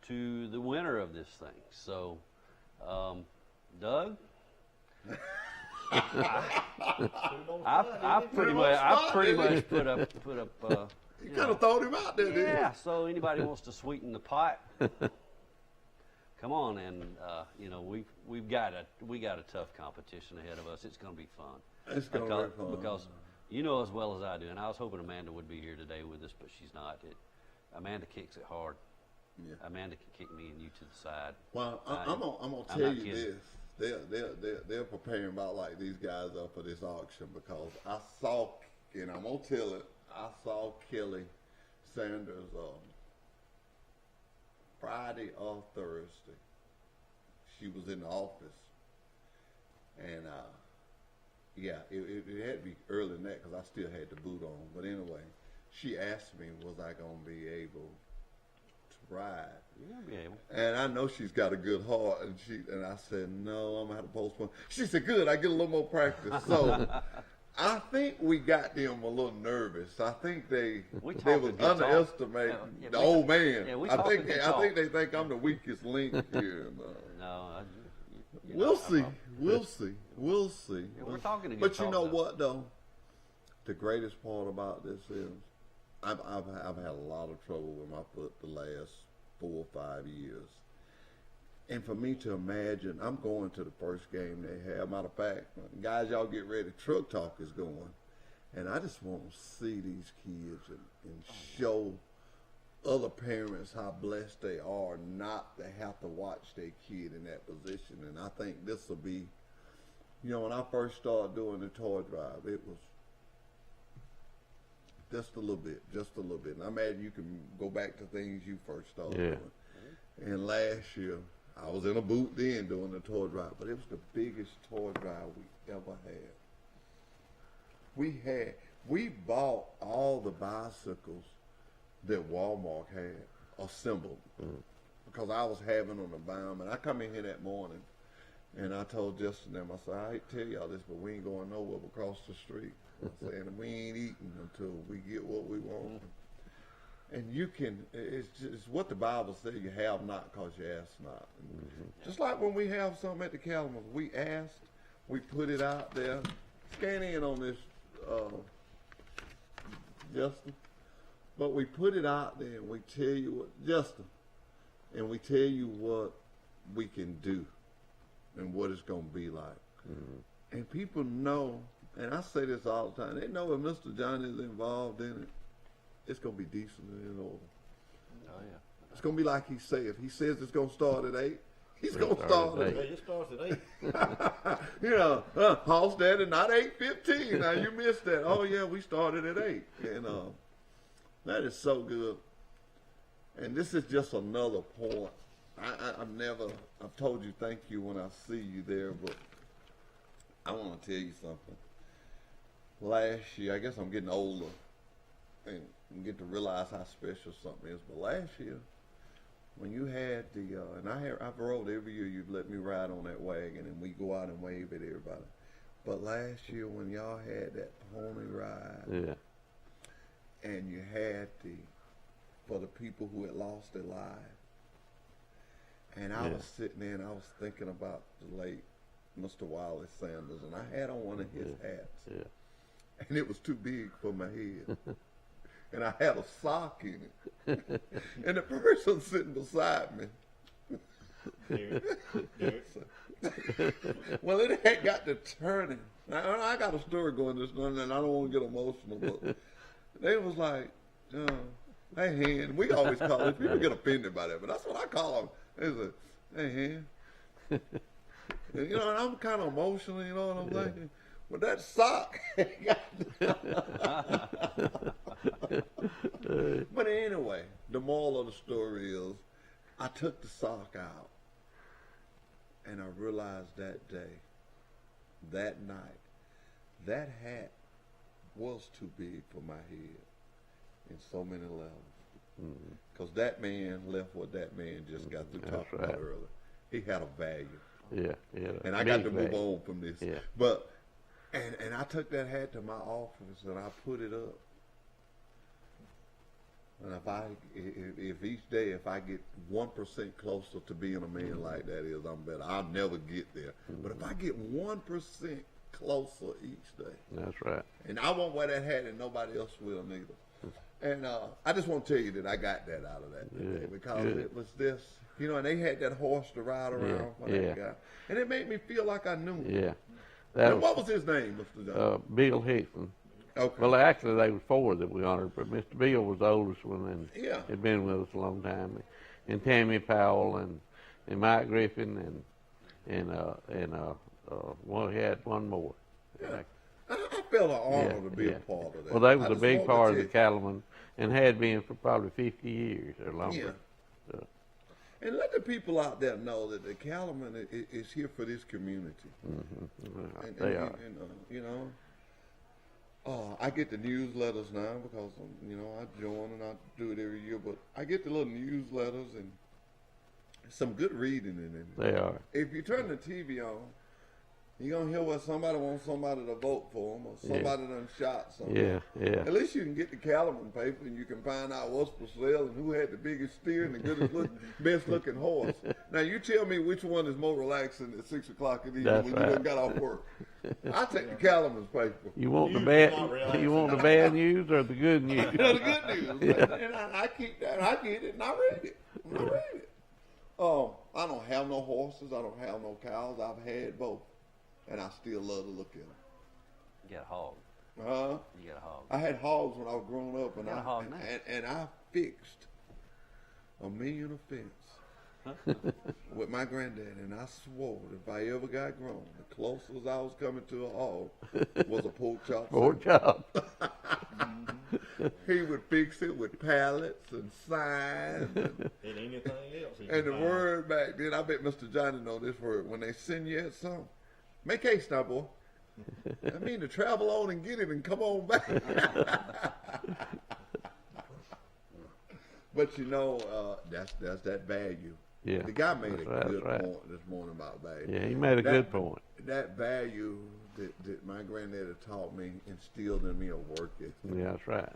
to the winner of this thing. So, Doug, I've pretty much put up. You kind of thrown him out there, didn't you? Yeah. So anybody wants to sweeten the pot, come on, and we got a tough competition ahead of us. It's going to be fun. It's going to be fun because you know as well as I do, and I was hoping Amanda would be here today with us, but she's not. Amanda kicks it hard. Yeah. Amanda can kick me and you to the side. Well, I'm gonna tell you this. They're preparing about like these guys up for this auction because I saw, and I'm gonna tell it. I saw Kelly Sanders Friday or Thursday. She was in the office, and it had to be early in that because I still had the boot on. But anyway, she asked me, was I gonna be able to ride? You're gonna be able. And I know she's got a good heart, and I said, no, I'm gonna have to postpone. She said, good, I get a little more practice. So I think we got them a little nervous. I think they was underestimating the old man. Yeah, I think they think I'm the weakest link here. No, we'll see. We'll see. Yeah, we're talking to good But you know talk, though. what though? The greatest part about this is I've had a lot of trouble with my foot the last 4 or 5 years. And for me to imagine, I'm going to the first game they have. Matter of fact, guys, y'all get ready. Truck Talk is going. And I just want to see these kids and show other parents how blessed they are not to have to watch their kid in that position. And I think this will be, when I first started doing the toy drive, it was just a little bit. And I'm mad you can go back to things you first started doing. And last year, I was in a booth then doing the toy drive, but it was the biggest toy drive we ever had. We bought all the bicycles that Walmart had assembled because I was having them to buy them. And I come in here that morning and I told Justin them, I said, I hate to tell y'all this, but we ain't going nowhere but across the street. I said, and we ain't eating until we get what we want. And it's what the Bible says, you have not because you ask not. Just like when we have something at the Calumet, we asked, we put it out there. Scan in on this, Justin. But we put it out there and we tell you what, Justin, and we tell you what we can do and what it's going to be like. And people know, and I say this all the time, they know if Mr. Johnny is involved in it, it's going to be decent and in order. Oh, yeah. It's going to be like he said. If he says it's going to start at 8, he's going to start at 8. It starts at 8. Hall standing not 8:15. Now you missed that. Oh yeah, we started at 8, and that is so good. And this is just another point. I've told you thank you when I see you there, but I want to tell you something. Last year, I guess I'm getting older and get to realize how special something is. But last year, when you had I've rode every year, you've let me ride on that wagon and we go out and wave at everybody. But last year when y'all had that pony ride, and you had for the people who had lost their lives, and I was sitting there and I was thinking about the late Mr. Wiley Sanders, and I had on one of his hats, and it was too big for my head. And I had a sock in it. And the person sitting beside me. Well, it had got to turning. I got a story going this morning, and I don't want to get emotional, but they was like, hey, Hen. We always call it, people get offended by that, but that's what I call them. They said, hey, Hen. And, and I'm kind of emotional, you know what I'm thinking? But that sock. But anyway, the moral of the story is I took the sock out and I realized that day, that night, that hat was too big for my head in so many levels. Because that man left what that man just got through talking about earlier. He had a value. And I got to move on from this. But and I took that hat to my office and I put it up. And if each day, if I get 1% closer to being a man like that is, I'm better. I'll never get there. But if I get 1% closer each day. That's right. And I won't wear that hat and nobody else will neither. And I just want to tell you that I got that out of that today because it was this, and they had that horse to ride around for that guy. And it made me feel like I knew him. And what was his name, Mr. Johnson? Bill Hickson. Okay. Well, actually, there was 4 that we honored, but Mr. Bill was the oldest one and had been with us a long time. And Tammy Powell and Mike Griffin we had one more. I felt an honor to be a part of that. Well, they was a big part of the cattlemen and had been for probably 50 years or longer. And let the people out there know that the cattleman is here for this community. They are. I get the newsletters now because, I join and I do it every year. But I get the little newsletters and some good reading in it. They are. If you turn the TV on, you're going to hear what somebody wants somebody to vote for them or somebody done shot somebody. At least you can get the Cattleman paper and you can find out what's for sale and who had the biggest steer and the best looking horse. Now, you tell me which one is more relaxing at 6 o'clock in the evening when you done got off work. I take the Cattleman's paper. You want the bad news or the good news? The good news. And I keep that. I get it and I read it. I don't have no horses. I don't have no cows. I've had both. And I still love to look at them. You got a hog. You got a hog. I had hogs when I was growing up, and I fixed $1 million of fence with my granddad, and I swore if I ever got grown, the closest I was coming to a hog was a pork chop. Pork chop. He would fix it with pallets and signs and anything else. And the word back then, I bet Mr. Johnny know this word. When they send you at something, make haste now, boy. I mean to travel on and get it and come on back. But that's that value. Yeah. The guy made a good point this morning about value. Yeah, he made a good point. That value that my granddad had taught me instilled in me a work ethic. Yeah, that's right.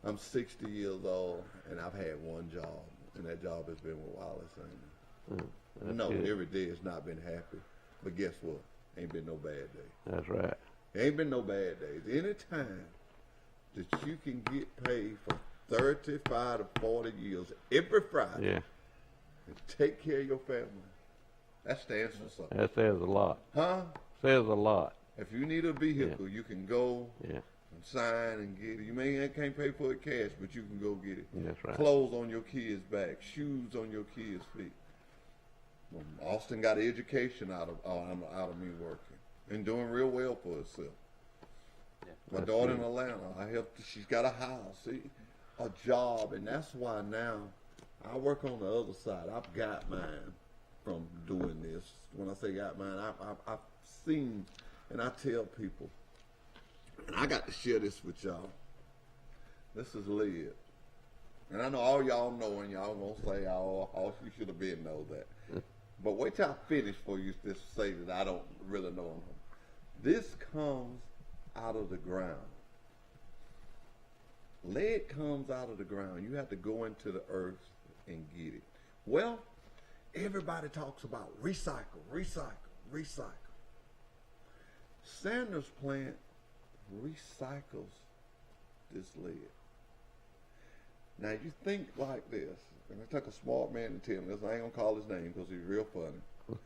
I'm 60 years old and I've had one job, and that job has been with Wiley Sanders. No, every day has not been happy, but guess what? Ain't been no bad day. That's right. Ain't been no bad days. Any time that you can get paid for 35 to 40 years every Friday and take care of your family, that stands for something. That says a lot. Huh? Says a lot. If you need a vehicle, you can go and sign and get it. You can't pay for it cash, but you can go get it. That's right. Clothes on your kids' back, shoes on your kids' feet. Austin got an education out of me working and doing real well for herself. My daughter in Atlanta, she's got a house, a job, and that's why now I work on the other side. I've got mine from doing this. When I say got mine, I've seen, and I tell people, and I got to share this with y'all. This is lead. And I know all y'all know, and y'all gonna say, oh, you should have been know that. But wait till I finish for you to say that I don't really know them. This comes out of the ground. Lead comes out of the ground. You have to go into the earth and get it. Well, everybody talks about recycle, recycle, recycle. Sanders plant recycles this lead. Now you think like this, and it took a smart man to tell me this. I ain't gonna call his name because he's real funny.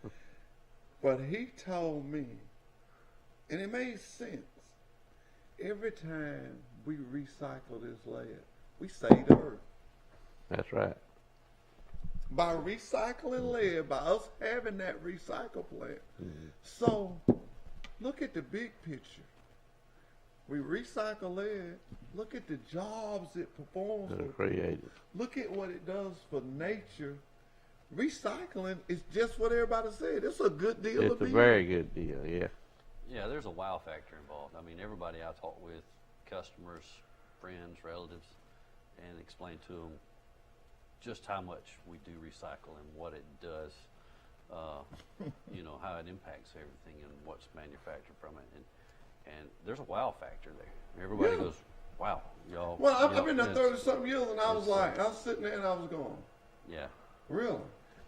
But he told me, and it made sense. Every time we recycle this lead, we save the earth. That's right. By recycling lead, by us having that recycle plant. So look at the big picture. We recycle lead. Look at the jobs it performs. Created. Look at what it does for nature. Recycling is just what everybody said. It's a good deal. It's a very good deal, yeah. Yeah, there's a wow factor involved. I mean, everybody I talk with, customers, friends, relatives, and explain to them just how much we do recycle and what it does, you know, how it impacts everything and what's manufactured from it. And there's a wow factor there. Everybody goes, wow, y'all. Well, I've been there 30-something years, and I was like, I was sitting there and I was going, yeah. Really?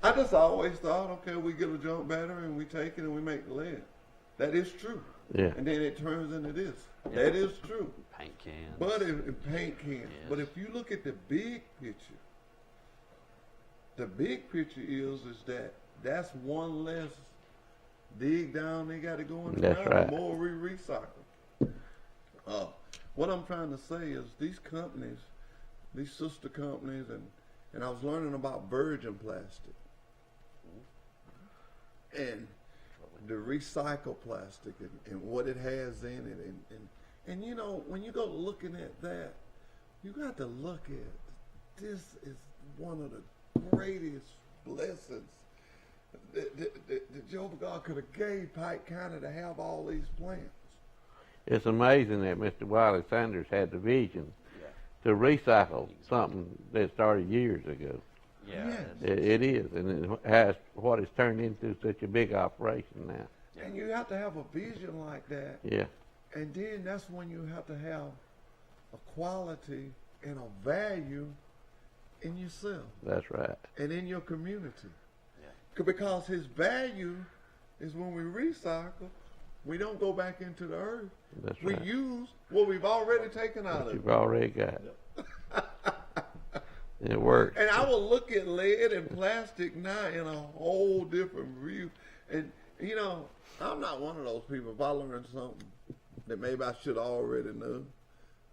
I just always thought, okay, we get a junk battery and we take it and we make the lead. That is true. Yeah. And then it turns into this. Yeah. That is true. Paint cans. But if paint cans. Yes. But if you look at the big picture, the big picture is that that's one less dig down they got to go in the That's ground. right. The more we recycle. What I'm trying to say is these companies, these sister companies, and I was learning about virgin plastic and the recycled plastic and what it has in it. And you know, when you go looking at that, you got to look at this is one of the greatest blessings that Jehovah God could have gave Pike County to have all these plants. It's amazing that Mr. Wiley Sanders had the vision to recycle something that started years ago. Yeah. Yeah. It is, and it has what it's turned into such a big operation now. And you have to have a vision like that. Yeah. And then that's when you have to have a quality and a value in yourself That's right. and in your community. Yeah. Because his value is when we recycle, we don't go back into the earth. That's We right. use what we've already taken out What of you've it. already got. It works. And I will look at lead and plastic now in a whole different view. And, you know, I'm not one of those people. If I learn something that maybe I should already know,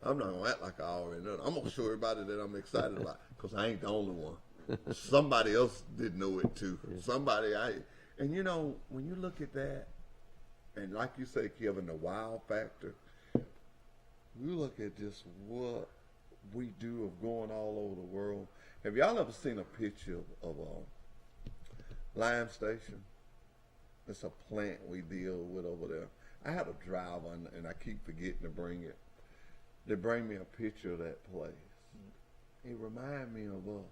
I'm not going to act like I already know. I'm going to show everybody that I'm excited about it because I ain't the only one. Somebody else did know it too. And, you know, when you look at that, and like you say, Kevin, the wow factor, you look at just what we do of going all over the world. Have y'all ever seen a picture of Lime Station? It's a plant we deal with over there. I had a driver, and I keep forgetting to bring it. They bring me a picture of that place. It reminds me of us.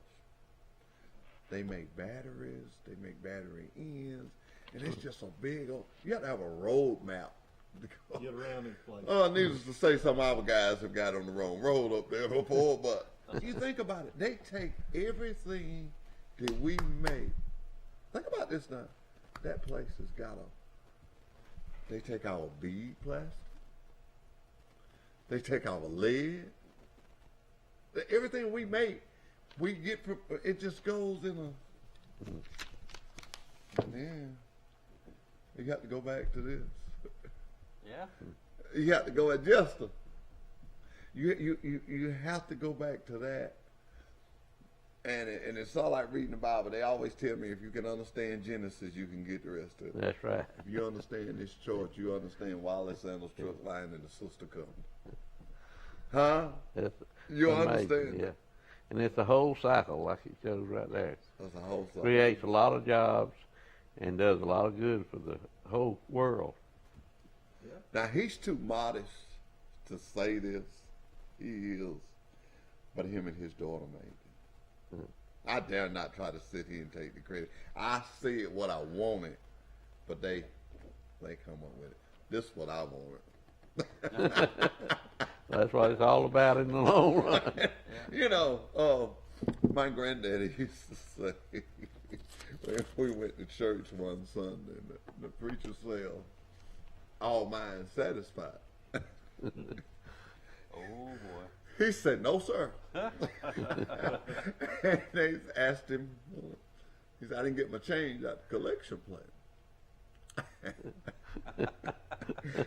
They make batteries, they make battery ends, and it's just a big old, you have to have a road map. Get around this place. Needless to say, some of our guys have got on the wrong road up there before, but you think about it, they take everything that we make. Think about this now. That place has got they take our bead plastic, they take our lead, everything we make, we get, it just goes in and then you got to go back to this. Yeah. You have to go adjust them. You have to go back to that. And it's all like reading the Bible. They always tell me if you can understand Genesis, you can get the rest of it. That's right. If you understand this church, you understand Wiley Sanders Truck Line and the sister company. Huh? That's You amazing, understand? yeah. And it's a whole cycle, like it shows right there. That's a whole cycle. Creates a lot of jobs and does a lot of good for the whole world. Now, he's too modest to say this. He is. But him and his daughter made it. I dare not try to sit here and take the credit. I said what I wanted, but they come up with it. This is what I wanted. That's what it's all about in the long run. You know, my granddaddy used to say, when we went to church one Sunday, the preacher said, all minds satisfied. Oh boy. He said, no, sir. And they asked him, he said, I didn't get my change out the collection plate.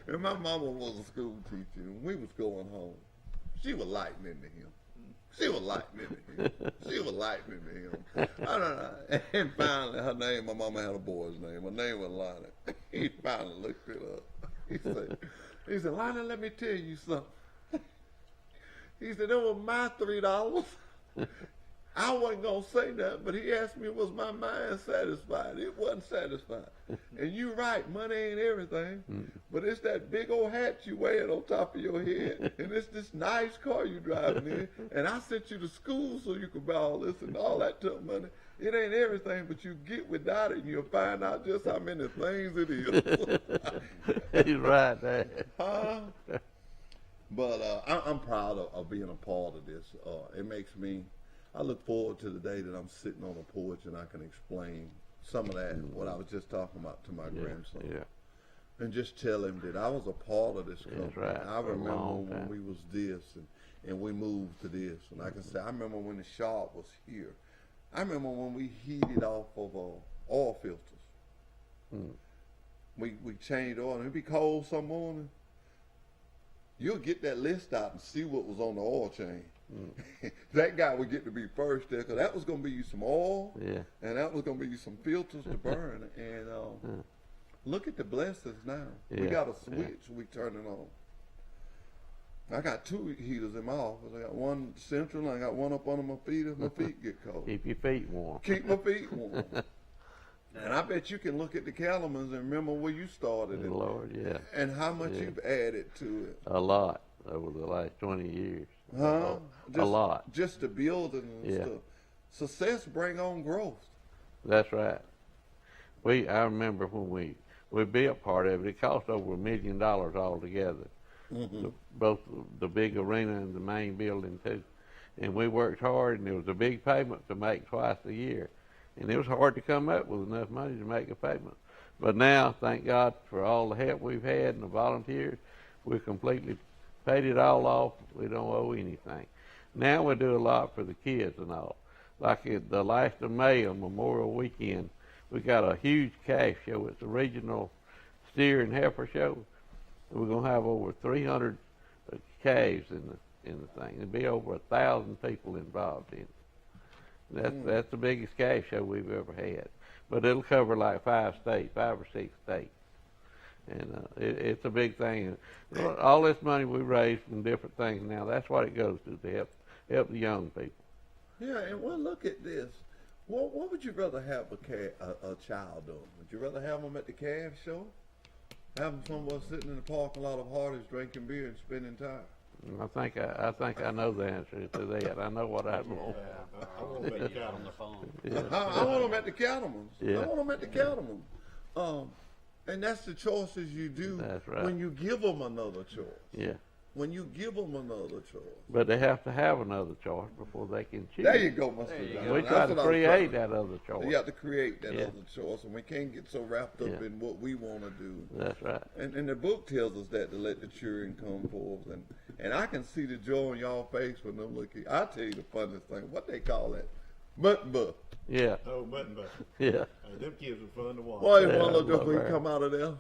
And my mama was a school teacher, and we was going home. She was lightning to him. She was lightning to him. She was lightning to him. I don't know. And finally, her name, my mama had a boy's name. Her name was Lionel. He finally looked it up. He said, Lionel, let me tell you something. He said, that was my $3. I wasn't going to say that, but he asked me, was my mind satisfied? It wasn't satisfied. And you're right, money ain't everything, but it's that big old hat you wear on top of your head, and it's this nice car you driving in, and I sent you to school so you could buy all this, and all that took money. It ain't everything, but you get without it, and you'll find out just how many things it is. He's right there. But I'm proud of being a part of this. It makes me, I look forward to the day that I'm sitting on a porch and I can explain some of that, what I was just talking about, to my grandson. Yeah. And just tell him that I was a part of this company. That's right. I remember long when time. we was this and we moved to this. And I can say, I remember when the shop was here. I remember when we heated off of oil filters. We changed oil, and it'd be cold some morning. You'll get that list out and see what was on the oil chain. That guy would get to be first there, because that was going to be you some oil, and that was going to be you some filters to burn. And look at the blessings now. We got a switch, we turn it on. I got 2 heaters in my office. I got one central, and I got one up under my feet if my feet get cold. Keep your feet warm. Keep my feet warm. And I bet you can look at the Calamans and remember where you started it. Lord, yeah. And how much you've added to it. A lot over the last 20 years. Huh? A lot. Just the building and stuff. Success bring on growth. That's right. I remember when we built part of it, it cost over $1 million altogether. Both the big arena and the main building too. And we worked hard, and there was a big payment to make twice a year. And it was hard to come up with enough money to make a payment. But now, thank God for all the help we've had and the volunteers, we've completely paid it all off. We don't owe anything. Now we do a lot for the kids and all. Like at the last of May on Memorial Weekend, we got a huge calf show. It's a regional steer and heifer show. We're going to have over 300 calves in the thing. There'll be over 1,000 people involved in it. That's the biggest calf show we've ever had. But it'll cover like 5 or 6 states. And it's a big thing. All this money we raise from different things now, that's what it goes to help the young people. Yeah, and well, look at this. What would you rather have a child doing? Would you rather have them at the calf show? Have them somewhere sitting in the parking lot of Hardee's drinking beer and spending time? I think I know the answer to that. I know what I'd want. I want to bet On the phone. I want them at the cattlemen's. Yeah. I want them at the cattlemen's. And that's the choices you do. That's right. When you give them another choice. Yeah. When you give them another choice. But they have to have another choice before they can choose. There you go, Mr. John. We try to create that other choice. You have to create that Yeah. other choice, and we can't get so wrapped up Yeah. in what we want to do. That's right. And the book tells us that, to let the children come forth. And I can see the joy on y'all face when them looking. I tell you the funniest thing, what they call that? Button buff. Yeah. Oh, button buster. Yeah. Them kids were fun to watch. Boy, Yeah, one little joke love when he her. come out of there.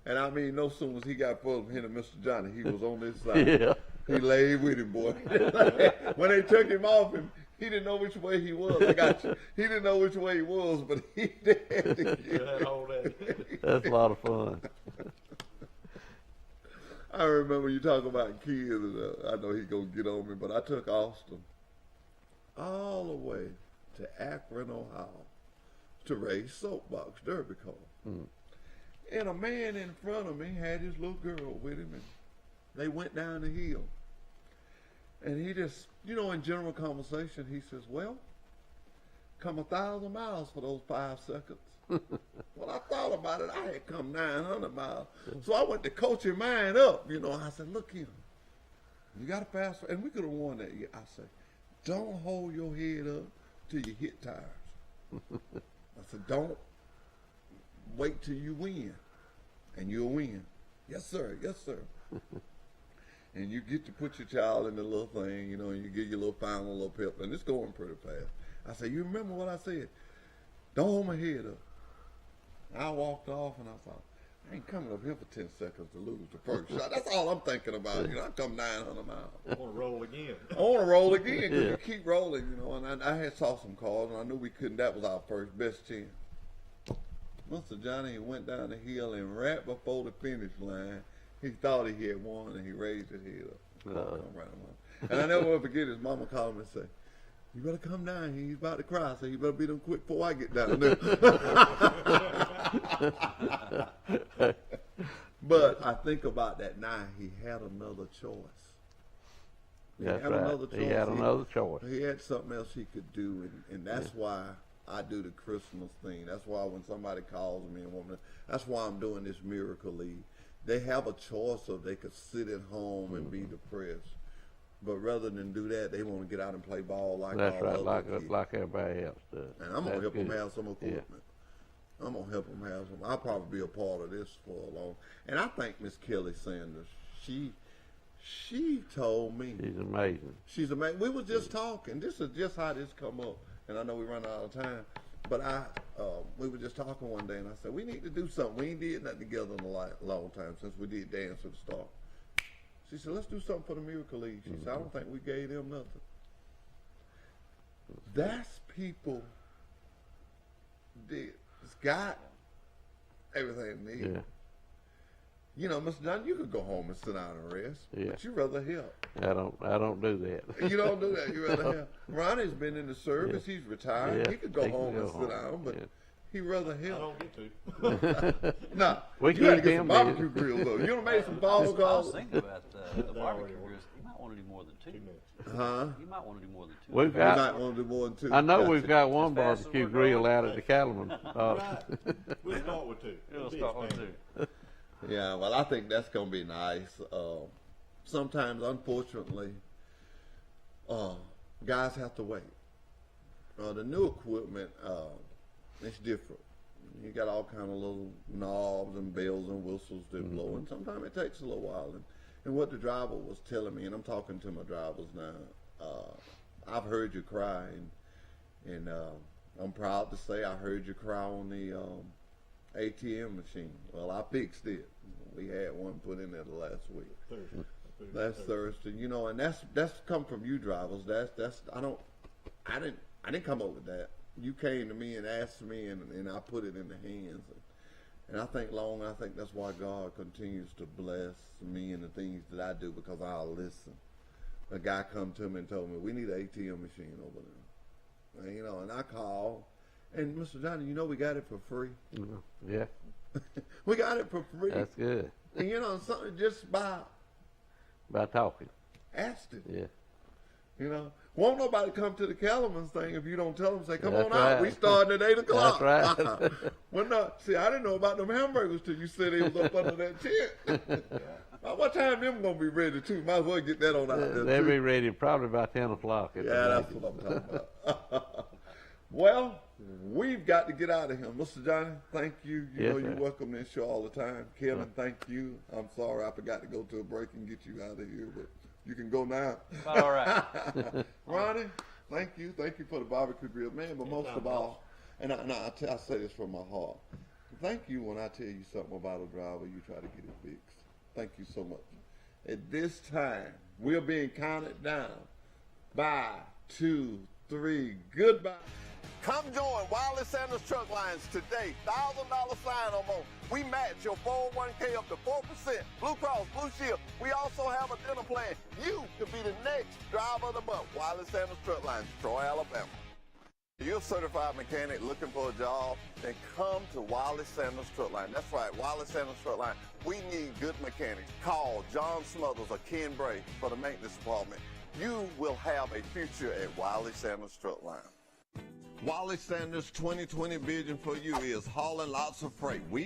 And I mean, no sooner as he got full of him and Mr. Johnny, he was on this side. Yeah. He laid with him, boy. When they took him off him, he didn't know which way he was. I got you. He didn't know which way he was, but he did. That's a lot of fun. I remember you talking about kids, and I know he's going to get on me, but I took Austin all the way to Akron, Ohio, to race soapbox derby cars. And a man in front of me had his little girl with him, and they went down the hill. And he just, in general conversation, he says, well, come 1,000 miles for those 5 seconds. Well, I thought about it. I had come 900 miles. So I went to coach your mind up. I said, look here, you got to pass. And we could have won that year. I said, don't hold your head up till you hit tires. I said, don't wait till you win, and you'll win. Yes, sir. Yes, sir. And you get to put your child in the little thing, and you get your little final little pep, and it's going pretty fast. I said, you remember what I said? Don't hold my head up. I walked off, and I thought, I ain't coming up here for 10 seconds to lose the first shot. That's all I'm thinking about. I come 900 miles. I want to roll again. I want to roll again because you keep rolling, And I had saw some cars, and I knew we couldn't. That was our first best chance. Mr. Johnny went down the hill, and right before the finish line, he thought he had won, and he raised his head up. And I never will forget his mama called him and said, you better come down here. He's about to cry. I said, you better be done quick before I get down there. But I think about that now. He had another choice. That's right. He had another choice. He had something else he could do, and that's why I do the Christmas thing. That's why when somebody calls me and woman, that's why I'm doing this Miracle League. They have a choice of they could sit at home and be depressed. But rather than do that, they want to get out and play ball like that's all right, other kids. Like everybody else does. And I'm going to help them have some equipment. I'm going to help them have some. I'll probably be a part of this for a long. And I think Miss Kelly Sanders, she told me. She's amazing. She's amazing. We was just talking. This is just how this come up. And I know we run out of time. But we were just talking one day, and I said, we need to do something. We ain't did nothing together in a long time since we did Dance at the Start. She said, let's do something for the Miracle League. She said, I don't think we gave them nothing. That's people that's got everything they need. Mr. John, you could go home and sit down and rest, but you rather help. I don't do that. You don't do that. You rather help. Ronnie's been in the service. He's retired. He could go home and sit down, but he'd rather help. I don't get to. No, we you got to get some barbecue grills, though. You done made some phone calls? I was thinking about the barbecue grills. You might want to do more than 2. Huh? You might want to do more than 2. We've You got. might want to do more than 2. I know we've got one barbecue grill out at the Cattleman. Right. We'll start with 2. We'll start with 2. Yeah, well, I think that's going to be nice. Sometimes, unfortunately, guys have to wait. The new equipment, it's different. You got all kind of little knobs and bells and whistles that blow, and sometimes it takes a little while. And what the driver was telling me, and I'm talking to my drivers now, I've heard you cry, and I'm proud to say I heard you cry on the ATM machine. Well, I fixed it. We had one put in there last week. Last Thursday, and that's come from you drivers. I didn't come up with that. You came to me and asked me, and I put it in the hands. And I think that's why God continues to bless me and the things that I do, because I'll listen. A guy come to me and told me, we need an ATM machine over there. And I called, and Mr. Johnny, we got it for free. Yeah. We got it for free. That's good. And something just by talking. Asked it. Yeah. Won't nobody come to the Kellerman's thing if you don't tell them, say, come That's on out. right. We starting at 8 o'clock. That's right. Well, no, see, I didn't know about them hamburgers till you said they was up under that tent. By what time them going to be ready, too? Might as well get that on out there, They'll too. be ready probably by 10 o'clock. Yeah, that's what I'm talking about. Well, we've got to get out of here. Mr. Johnny, thank you. You know you're welcome to this show all the time. Kevin, thank you. I'm sorry I forgot to go to a break and get you out of here, but you can go now. All right. Ronnie, thank you. Thank you for the barbecue grill. Man, but most of all, and I say this from my heart, thank you when I tell you something about a driver, you try to get it fixed. Thank you so much. At this time, we're being counted down by 2, 3. Goodbye. Come join Wiley Sanders Truck Lines today. $1,000 sign-on bonus. We match your 401k up to 4%. Blue Cross, Blue Shield. We also have a dental plan. You could be the next driver of the month. Wiley Sanders Truck Lines, Troy, Alabama. You're a certified mechanic looking for a job, then come to Wiley Sanders Truck Line. That's right, Wiley Sanders Truck Line. We need good mechanics. Call John Smothers or Ken Bray for the maintenance department. You will have a future at Wiley Sanders Truck Line. Wiley Sanders' 2020 vision for you is hauling lots of freight. We